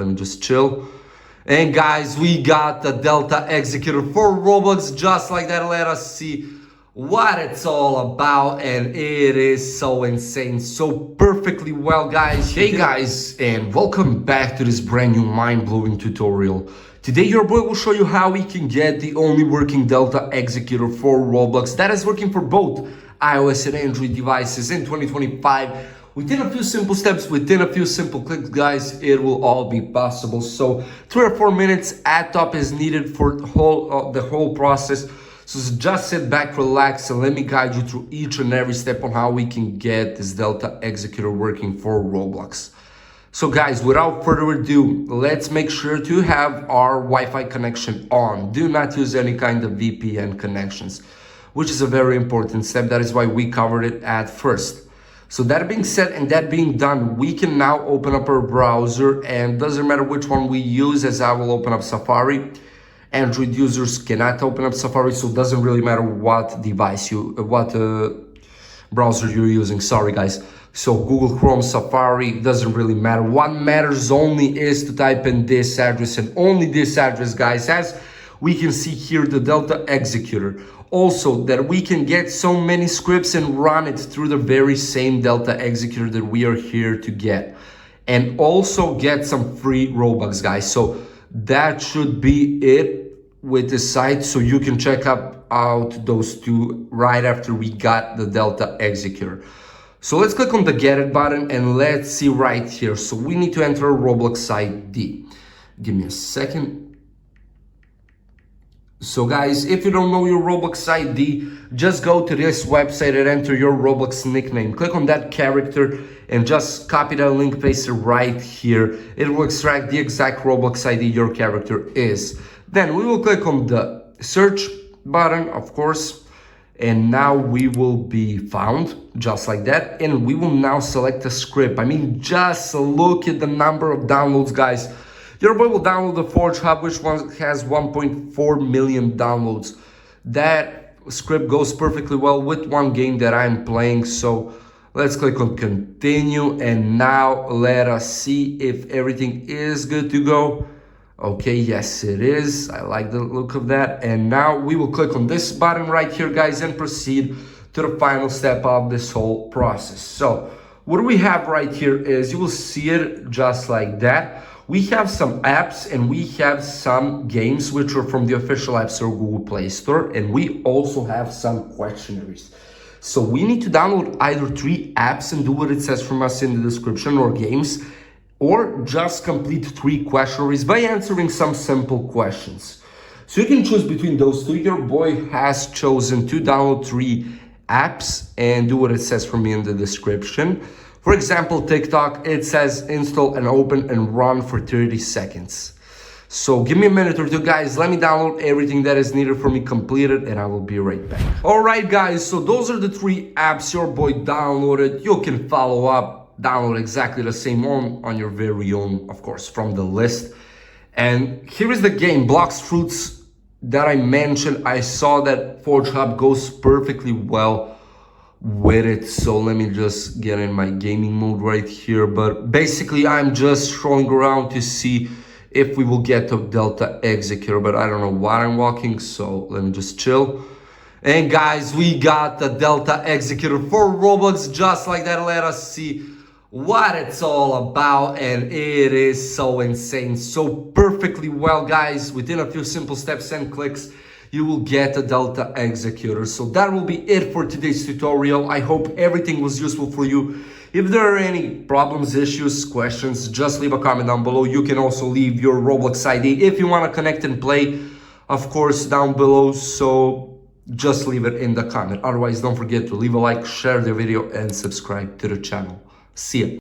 Let me just chill. And guys, we got the Delta Executor for Roblox, just like that. Let us see what it's all about, and it is so insane, so perfectly well, guys. Hey guys, and welcome back to this brand new mind-blowing tutorial. Today your boy will show you how we can get the only working Delta Executor for Roblox that is working for both iOS and Android devices in 2025. Within a few simple steps, within a few simple clicks, guys, it will all be possible. So 3 or 4 minutes at top is needed for the whole process. So just sit back, relax, and let me guide you through each and every step on how we can get this Delta Executor working for Roblox. So guys, without further ado, let's make sure to have our Wi-Fi connection on. Do not use any kind of VPN connections, which is a very important step. That is why we covered it at first. So that being said and that being done, we can now open up our browser, and doesn't matter which one we use, as I will open up Safari. Android users cannot open up Safari, so it doesn't really matter what device browser you're using. Sorry guys. So Google Chrome, Safari, doesn't really matter. What matters only is to type in this address, and only this address, guys, as we can see here, the Delta Executor. Also, that we can get so many scripts and run it through the very same Delta Executor that we are here to get. And also get some free Robux, guys. So that should be it with the site. So you can check out those two right after we got the Delta Executor. So let's click on the Get It button and let's see right here. So we need to enter a Roblox ID. Give me a second. So guys, if you don't know your Roblox ID, just go to this website and enter your Roblox nickname. Click on that character and just copy that link, paste it right here. It will extract the exact Roblox ID your character is. Then we will click on the search button, of course, and now we will be found just like that. And we will now select a script. I mean, just look at the number of downloads, guys. Your boy will download the Forge Hub, which one has 1.4 million downloads. That script goes perfectly well with one game that I'm playing. So let's click on continue, and now let us see if everything is good to go. Okay, yes it is. I like the look of that. And now we will click on this button right here, guys, and proceed to the final step of this whole process. So what we have right here is, you will see it just like that. We have some apps and we have some games which are from the official App Store, Google Play Store, and we also have some questionnaires. So we need to download either 3 apps and do what it says from us in the description, or games, or just complete 3 questionnaires by answering some simple questions. So you can choose between those 2. Your boy has chosen to download 3 apps and do what it says from me in the description. For example, TikTok, it says install and open and run for 30 seconds. So give me a minute or two, guys. Let me download everything that is needed for me, complete it, and I will be right back. All right, guys, so those are the 3 apps your boy downloaded. You can follow up, download exactly the same on your very own, of course, from the list. And here is the game, Blocks Fruits, that I mentioned. I saw that Forge Hub goes perfectly well with it, so let me just get in my gaming mode right here. But basically I'm just strolling around to see if we will get to Delta Executor, but I don't know why I'm walking, so let me just chill. And guys, we got the Delta Executor for Roblox, just like that. Let us see what it's all about, and it is so insane, so perfectly well, guys. Within a few simple steps and clicks, you will get a Delta Executor. So that will be it for today's tutorial. I hope everything was useful for you. If there are any problems, issues, questions, just leave a comment down below. You can also leave your Roblox ID if you want to connect and play, of course, down below. So just leave it in the comment. Otherwise, don't forget to leave a like, share the video, and subscribe to the channel. See ya.